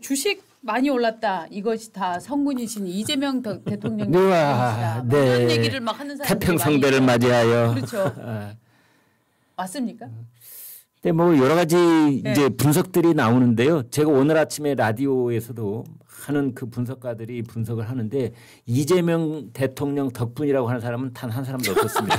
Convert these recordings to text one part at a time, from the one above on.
주식 많이 올랐다. 이것이 다 성군이신 이재명 대통령님 것이다. 네. 이런 얘기를 막 하는 사람들이 태평성대를 맞이하여. 그렇죠. 맞습니까? 네, 뭐 여러 가지 네. 이제 분석들이 나오는데요. 제가 오늘 아침에 라디오에서도 하는 그 분석가들이 분석을 하는데 이재명 대통령 덕분이라고 하는 사람은 단 한 사람도 없었습니다.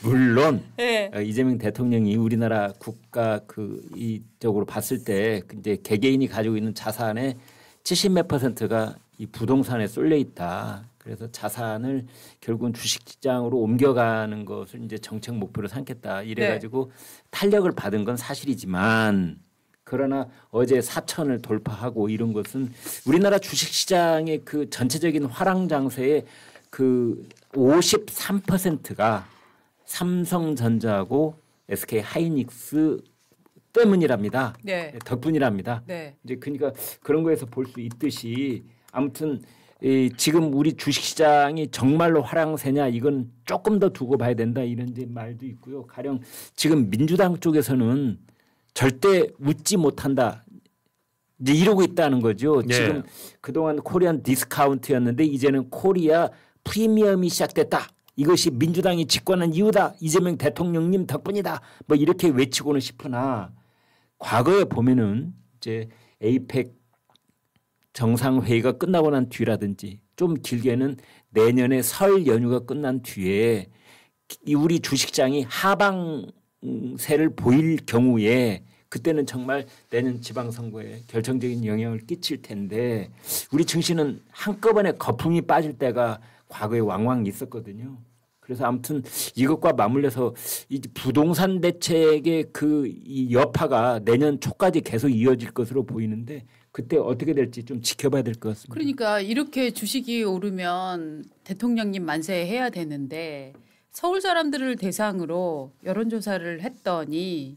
물론 네. 이재명 대통령이 우리나라 국가 그 이쪽으로 봤을 때 이제 개개인이 가지고 있는 자산의 70몇 %가 이 부동산에 쏠려 있다. 그래서 자산을 결국은 주식시장으로 옮겨가는 것을 이제 정책 목표로 삼겠다. 이래가지고 탄력을 받은 건 사실이지만 그러나 어제 4천을 돌파하고 이런 것은 우리나라 주식시장의 그 전체적인 화랑 장세의 그 53%가 삼성전자하고 SK 하이닉스 때문이랍니다. 네. 덕분이랍니다. 네. 이제 그러니까 그런 거에서 볼 수 있듯이 아무튼 지금 우리 주식시장이 정말로 화랑세냐 이건 조금 더 두고 봐야 된다 이런 이제 말도 있고요. 가령 지금 민주당 쪽에서는 절대 웃지 못한다. 이제 이러고 있다는 거죠. 네. 지금 그동안 코리안 디스카운트였는데 이제는 코리아 프리미엄이 시작됐다. 이것이 민주당이 집권한 이유다. 이재명 대통령님 덕분이다. 뭐 이렇게 외치고는 싶으나 과거에 보면은 이제 에이펙 정상회의가 끝나고 난 뒤라든지 좀 길게는 내년에 설 연휴가 끝난 뒤에 우리 주식장이 하방세를 보일 경우에 그때는 정말 내년 지방선거에 결정적인 영향을 끼칠 텐데 우리 증시는 한꺼번에 거품이 빠질 때가 과거에 왕왕 있었거든요. 그래서 아무튼 이것과 맞물려서 이 부동산 대책의 그 이 여파가 내년 초까지 계속 이어질 것으로 보이는데 그때 어떻게 될지 좀 지켜봐야 될 것 같습니다. 그러니까 이렇게 주식이 오르면 대통령님 만세해야 되는데 서울 사람들을 대상으로 여론조사를 했더니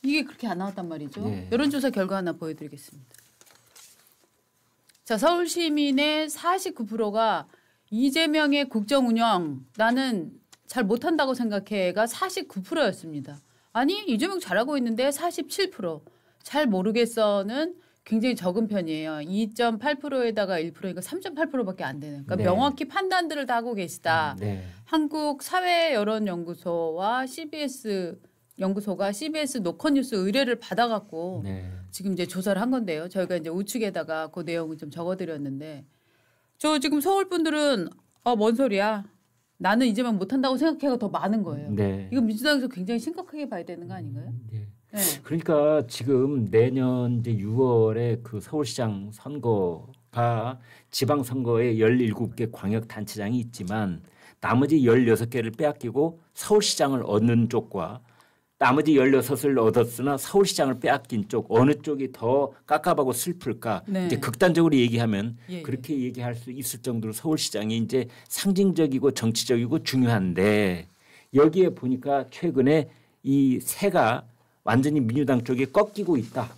이게 그렇게 안 나왔단 말이죠. 네. 여론조사 결과 하나 보여드리겠습니다. 자, 서울 시민의 49%가 이재명의 국정운영 나는 잘 못한다고 생각해가 49%였습니다. 아니 이재명 잘하고 있는데 47%. 잘 모르겠어는 굉장히 적은 편이에요. 2.8%에다가 1%니까 3.8%밖에 안 되는. 그러니까 네. 명확히 판단들을 다 하고 계시다. 네. 한국 사회여론연구소와 CBS 연구소가 CBS 노컷뉴스 의뢰를 받아갖고 네. 지금 이제 조사를 한 건데요. 저희가 이제 우측에다가 그 내용을 좀 적어드렸는데 저 지금 서울 분들은 뭔 소리야. 나는 이제만 못한다고 생각해가 더 많은 거예요. 네. 이거 민주당에서 굉장히 심각하게 봐야 되는 거 아닌가요? 네. 네. 그러니까 지금 내년 이제 6월에 그 서울시장 선거가 지방선거에 17개 광역단체장이 있지만 나머지 16개를 빼앗기고 서울시장을 얻는 쪽과 나머지 16을 얻었으나 서울시장을 빼앗긴 쪽 어느 쪽이 더 깝깝하고 슬플까 네. 이제 극단적으로 얘기하면 예, 그렇게 얘기할 수 있을 정도로 서울시장이 이제 상징적이고 정치적이고 중요한데 여기에 보니까 최근에 이 세가 완전히 민주당 쪽에 꺾이고 있다.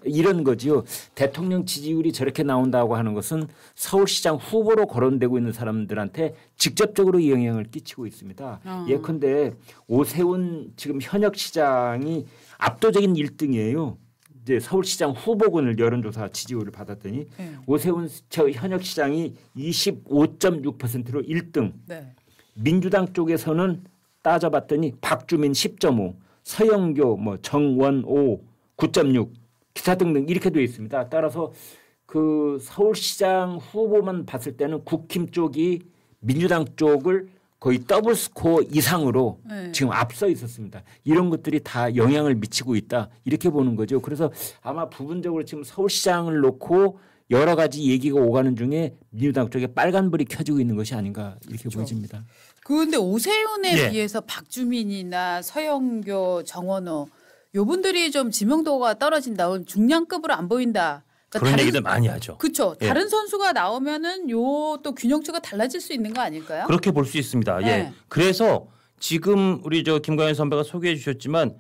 이런 거지요. 대통령 지지율이 저렇게 나온다고 하는 것은 서울시장 후보로 거론되고 있는 사람들한테 직접적으로 영향을 끼치고 있습니다. 예컨대 오세훈 지금 현역 시장이 압도적인 1등이에요. 이제 서울시장 후보군을 여론조사 지지율을 받았더니 오세훈 현역 시장이 25.6%로 1등. 네. 민주당 쪽에서는 따져봤더니 박주민 10.5, 서영교, 뭐 정원오 9.6, 기타 등등 이렇게 되어 있습니다. 따라서 그 서울시장 후보만 봤을 때는 국힘 쪽이 민주당 쪽을 거의 더블 스코어 이상으로 지금 앞서 있었습니다. 이런 것들이 다 영향을 미치고 있다. 이렇게 보는 거죠. 그래서 아마 부분적으로 지금 서울시장을 놓고 여러 가지 얘기가 오가는 중에 민주당 쪽에 빨간불이 켜지고 있는 것이 아닌가 이렇게 그렇죠. 보여집니다. 그런데 오세훈에 비해서 박주민이나 서영교, 정원호 요분들이 좀 지명도가 떨어진다. 중량급으로 안 보인다. 그러니까 그런 얘기들 많이 하죠. 그렇죠. 다른 선수가 나오면은 요 또 균형추가 달라질 수 있는 거 아닐까요? 그렇게 볼 수 있습니다. 네. 예. 그래서 지금 우리 김광현 선배가 소개해 주셨지만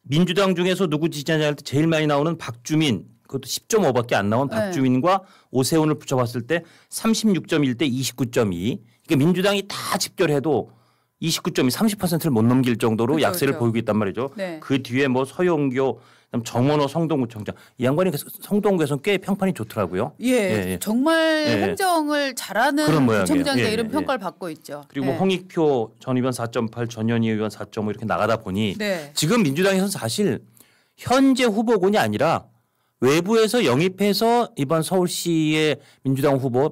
민주당 중에서 누구 지지하냐 할 때 제일 많이 나오는 박주민 그것도 10.5밖에 안 나온 박주민과 오세훈을 붙여봤을 때 36.1대 29.2. 그러니까 민주당이 다 집결해도 29.2 30%를 못 넘길 정도로 그렇죠, 약세를 그렇죠. 보이고 있단 말이죠. 네. 그 뒤에 뭐 서영교 그다음 정원호 성동구청장 이 양반이 성동구에서 꽤 평판이 좋더라고요. 예, 정말 행정을 잘하는 그런 모양이에요. 구청장이다 이런 평가를 받고 있죠. 그리고 홍익표 전 의원 4.8, 전현희 의원 4.5 이렇게 나가다 보니 지금 민주당에서는 사실 현재 후보군이 아니라 외부에서 영입해서 이번 서울시의 민주당 후보,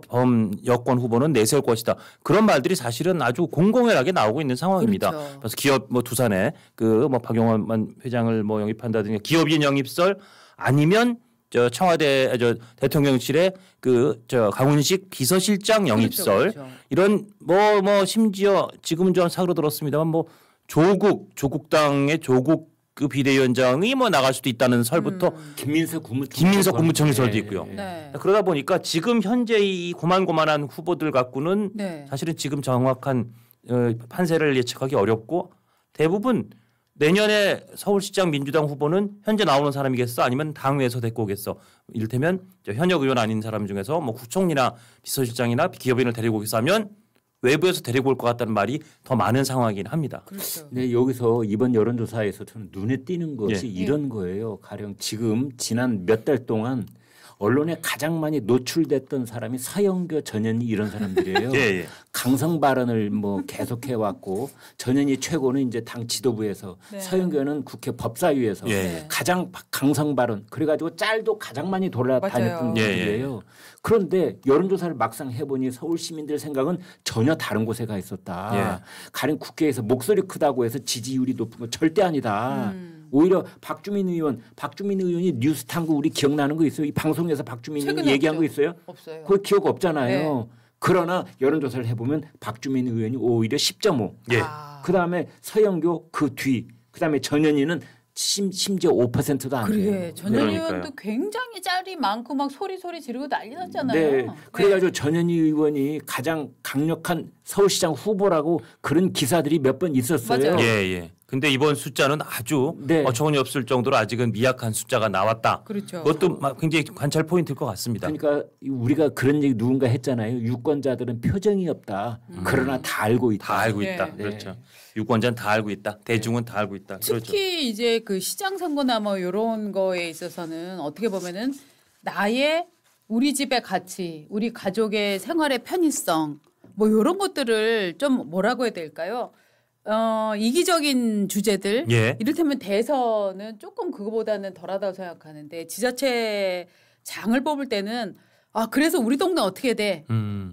여권 후보는 내세울 것이다. 그런 말들이 사실은 아주 공공연하게 나오고 있는 상황입니다. 그렇죠. 그래서 기업 뭐 두산에 그 뭐 박용원 회장을 뭐 영입한다든지 기업인 영입설 아니면 저 청와대 대통령실에 그 저 강훈식 비서실장 영입설 그렇죠. 이런 뭐 심지어 지금은 좀 사고로 들었습니다만 뭐 조국당의 조국 그 비대위원장이 뭐 나갈 수도 있다는 설부터 김민석 국무총리설도 네. 있고요. 네. 그러다 보니까 지금 현재 이 고만고만한 후보들 갖고는 사실은 지금 정확한 판세를 예측하기 어렵고 대부분 내년에 서울시장 민주당 후보는 현재 나오는 사람이겠어 아니면 당외에서 데리고 오겠어. 이를테면 현역 의원 아닌 사람 중에서 뭐 국총리나 비서실장이나 기업인을 데리고 오겠어 하면 외부에서 데리고 올 것 같다는 말이 더 많은 상황이긴 합니다. 그렇죠. 네, 여기서 이번 여론조사에서 저는 눈에 띄는 것이 이런 거예요. 가령 지금 지난 몇 달 동안 언론에 가장 많이 노출됐던 사람이 서영교, 전현희 이런 사람들이에요. 강성 발언을 뭐 계속해 왔고 전현희 최고는 이제 당 지도부에서 서영교는 국회 법사위에서 가장 강성 발언 그래가지고 짤도 가장 많이 돌아다녔던 분들이에요. 그런데 여론조사를 막상 해보니 서울 시민들 생각은 전혀 다른 곳에 가 있었다. 가령 국회에서 목소리 크다고 해서 지지율이 높은 거 절대 아니다. 오히려 박주민 의원이 뉴스탐구 우리 기억나는 거 있어요? 이 방송에서 박주민 의원이 얘기한 거 있어요? 없어요. 그거 기억 없잖아요. 그러나 여론조사를 해보면 박주민 의원이 오히려 10.5. 그다음에 서영교 그 뒤. 그다음에 전현희는 심지어 5%도 안 돼요. 그래. 전현희 의원도 굉장히 짤이 많고 막 소리 지르고 난리 났잖아요. 네. 그래가지고 전현희 의원이 가장 강력한 서울시장 후보라고 그런 기사들이 몇 번 있었어요. 맞아요. 근데 이번 숫자는 아주 어처구니 없을 정도로 아직은 미약한 숫자가 나왔다. 그렇죠. 그것도 굉장히 관찰 포인트일 것 같습니다. 그러니까 우리가 그런 얘기 누군가 했잖아요. 유권자들은 표정이 없다. 그러나 다 알고 있다. 다 알고 있다. 그렇죠. 유권자는 다 알고 있다. 대중은 다 알고 있다. 특히 그렇죠. 이제 그 시장 선거나 뭐 이런 거에 있어서는 어떻게 보면은 나의 우리 집의 가치, 우리 가족의 생활의 편의성 뭐 이런 것들을 좀 뭐라고 해야 될까요? 이기적인 주제들 이를테면 대선은 조금 그거보다는 덜하다고 생각하는데 지자체장을 뽑을 때는 그래서 우리 동네 어떻게 돼?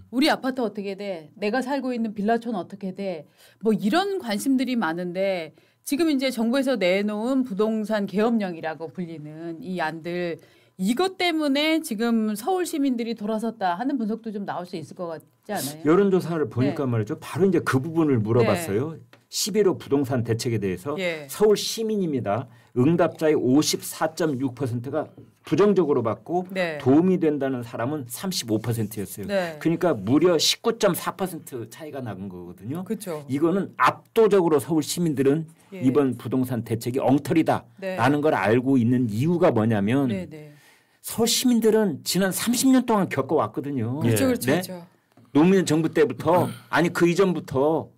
우리 아파트 어떻게 돼? 내가 살고 있는 빌라촌 어떻게 돼? 뭐 이런 관심들이 많은데 지금 이제 정부에서 내놓은 부동산 계엄령이라고 불리는 이 안들 이것 때문에 지금 서울 시민들이 돌아섰다 하는 분석도 좀 나올 수 있을 것 같지 않아요? 여론조사를 보니까 말이죠. 바로 이제 그 부분을 물어봤어요. 11호 부동산 대책에 대해서 서울 시민입니다. 응답자의 54.6%가 부정적으로 받고 도움이 된다는 사람은 35%였어요. 그러니까 무려 19.4% 차이가 나는 거거든요. 그렇죠. 이거는 압도적으로 서울 시민들은 이번 부동산 대책이 엉터리다라는 걸 알고 있는 이유가 뭐냐면 서울 시민들은 지난 30년 동안 겪어왔거든요. 그렇죠. 노무현 정부 때부터 아니 그 이전부터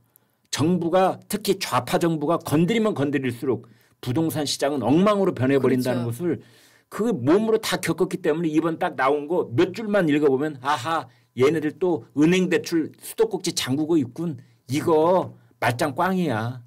정부가 특히 좌파 정부가 건드리면 건드릴수록 부동산 시장은 엉망으로 변해버린다는 것을 그 몸으로 다 겪었기 때문에 이번 딱 나온 거 몇 줄만 읽어보면 아하 얘네들 또 은행 대출 수도꼭지 잠그고 있군. 이거 말짱 꽝이야.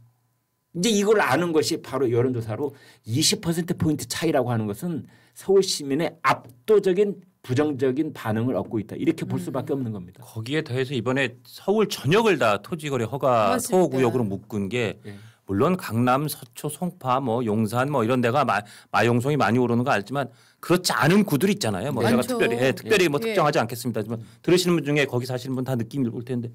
이제 이걸 아는 것이 바로 여론조사로 20%포인트 차이라고 하는 것은 서울 시민의 압도적인 부정적인 반응을 얻고 있다. 이렇게 볼 수밖에 없는 겁니다. 거기에 더해서 이번에 서울 전역을 다 토지거래 허가 소구역으로 묶은 게 물론 강남, 서초, 송파, 뭐 용산 뭐 이런 데가 마용성이 많이 오르는 거 알지만 그렇지 않은 구들이 있잖아요. 뭐 제가 특별히 뭐 특정하지 않겠습니다. 하지만 들으시는 분 중에 거기 사시는 분 다 느낌이 올 텐데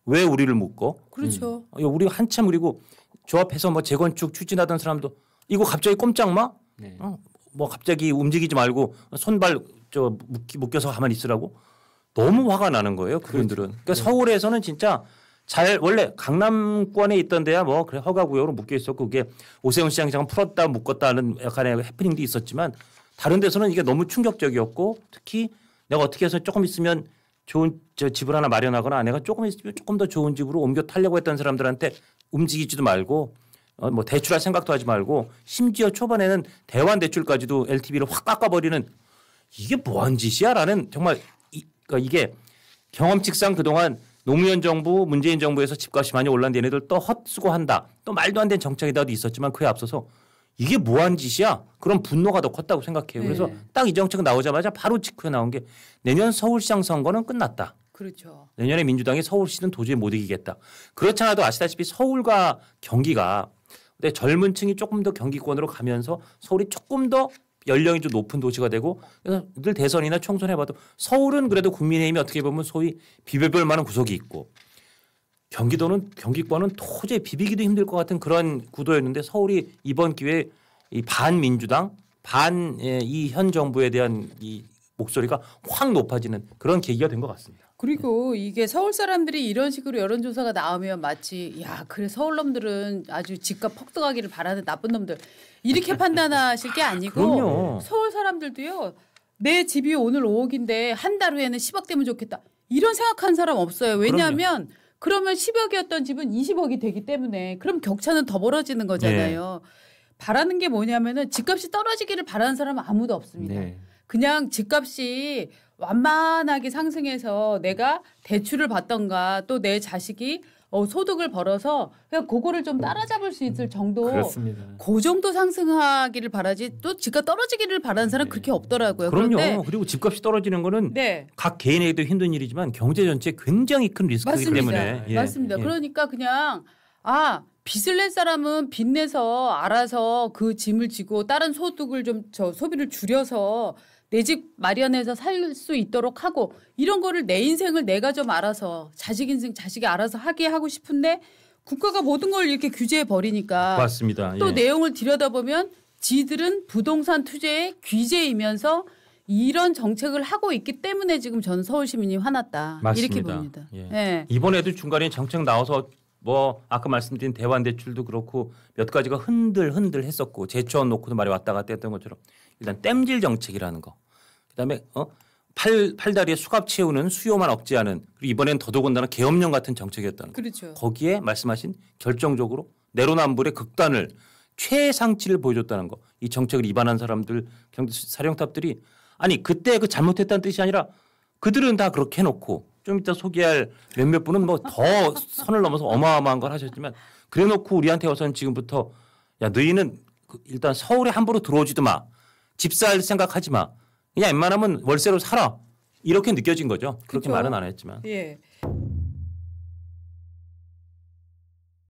왜 우리를 묶어? 그렇죠. 우리 한참 그리고 조합해서 뭐 재건축 추진하던 사람도 이거 갑자기 꼼짝마? 뭐 갑자기 움직이지 말고 손발 묶여서 가만히 있으라고 너무 화가 나는 거예요. 그분들은. 그러니까 서울에서는 진짜 원래 강남권에 있던 데야 뭐 그래 허가구역으로 묶여 있었고 그게 오세훈 시장이 풀었다 묶었다는 약간의 해프닝도 있었지만 다른 데서는 이게 너무 충격적이었고 특히 내가 어떻게 해서 조금 있으면 좋은 집을 하나 마련하거나 아내가 조금 있으면 조금 더 좋은 집으로 옮겨 타려고 했던 사람들한테 움직이지도 말고 뭐 대출할 생각도 하지 말고 심지어 초반에는 대환 대출까지도 LTV를 확 깎아버리는 이게 뭐한 짓이야라는 정말 그러니까 이게 경험칙상 그동안 노무현 정부, 문재인 정부에서 집값이 많이 올랐는데 얘네들 또 헛수고한다. 또 말도 안 되는 정책이다도 있었지만 그에 앞서서 이게 뭐한 짓이야? 그런 분노가 더 컸다고 생각해요. 그래서 딱 이 정책 나오자마자 바로 직후에 나온 게 내년 서울시장 선거는 끝났다. 그렇죠. 내년에 민주당이 서울시는 도저히 못 이기겠다. 그렇지 않아도 아시다시피 서울과 경기가 근데 젊은 층이 조금 더 경기권으로 가면서 서울이 조금 더 연령이 좀 높은 도시가 되고 그래서 늘 대선이나 총선 해봐도 서울은 그래도 국민의힘이 어떻게 보면 소위 비벼볼 만한 구석이 있고 경기도는 경기권은 도저히 비비기도 힘들 것 같은 그런 구도였는데 서울이 이번 기회에 이 반민주당 반 이 현 정부에 대한 이 목소리가 확 높아지는 그런 계기가 된 것 같습니다. 그리고 이게 서울 사람들이 이런 식으로 여론조사가 나오면 마치 야 그래 서울 놈들은 아주 집값 폭등하기를 바라는 나쁜 놈들 이렇게 판단하실 게 아니고 그럼요. 서울 사람들도요. 내 집이 오늘 5억인데 한 달 후에는 10억 되면 좋겠다. 이런 생각하는 사람 없어요. 왜냐하면 그러면 10억이었던 집은 20억이 되기 때문에 그럼 격차는 더 벌어지는 거잖아요. 바라는 게 뭐냐면은 집값이 떨어지기를 바라는 사람은 아무도 없습니다. 네. 그냥 집값이 완만하게 상승해서 내가 대출을 받던가 또 내 자식이 소득을 벌어서 그냥 그거를 좀 따라잡을 수 있을 정도 그렇습니다. 그 정도 상승하기를 바라지 또 집값 떨어지기를 바라는 사람 그렇게 없더라고요. 그럼요. 그런데 그리고 집값이 떨어지는 거는 네. 각 개인에게도 힘든 일이지만 경제 전체에 굉장히 큰 리스크이기 맞습니다. 때문에. 맞습니다. 그러니까 그냥 빚을 낼 사람은 빚 내서 알아서 그 짐을 지고 다른 소득을 좀 소비를 줄여서 내 집 마련해서 살 수 있도록 하고 이런 거를 내 인생을 내가 좀 알아서 자식 인생 자식이 알아서 하게 하고 싶은데 국가가 모든 걸 이렇게 규제해 버리니까 맞습니다. 또 예. 내용을 들여다보면 지들은 부동산 투자의 규제이면서 이런 정책을 하고 있기 때문에 지금 저는 서울 시민이 화났다. 맞습니다. 이렇게 봅니다. 예. 네. 이번에도 중간에 정책 나와서 뭐 아까 말씀드린 대환 대출도 그렇고 몇 가지가 흔들 했었고 제초원 놓고도 말이 왔다 갔다 했던 것처럼 일단 땜질 정책이라는 거. 그다음에 팔다리에 수갑 채우는 수요만 억제하는 그리고 이번엔 더더군다나 계엄령 같은 정책이었다는 거. 그렇죠. 거기에 말씀하신 결정적으로 내로남불의 극단을 최상치를 보여줬다는 거. 이 정책을 위반한 사람들 사령탑들이 아니 그때 그 잘못했다는 뜻이 아니라 그들은 다 그렇게 해놓고 좀 이따 소개할 몇몇 분은 뭐 더 선을 넘어서 어마어마한 걸 하셨지만 그래놓고 우리한테 와서는 지금부터 야 너희는 일단 서울에 함부로 들어오지도 마. 집 살 생각하지 마. 그냥 웬만하면 월세로 살아. 이렇게 느껴진 거죠. 그렇게 그렇죠. 말은 안 했지만. 예.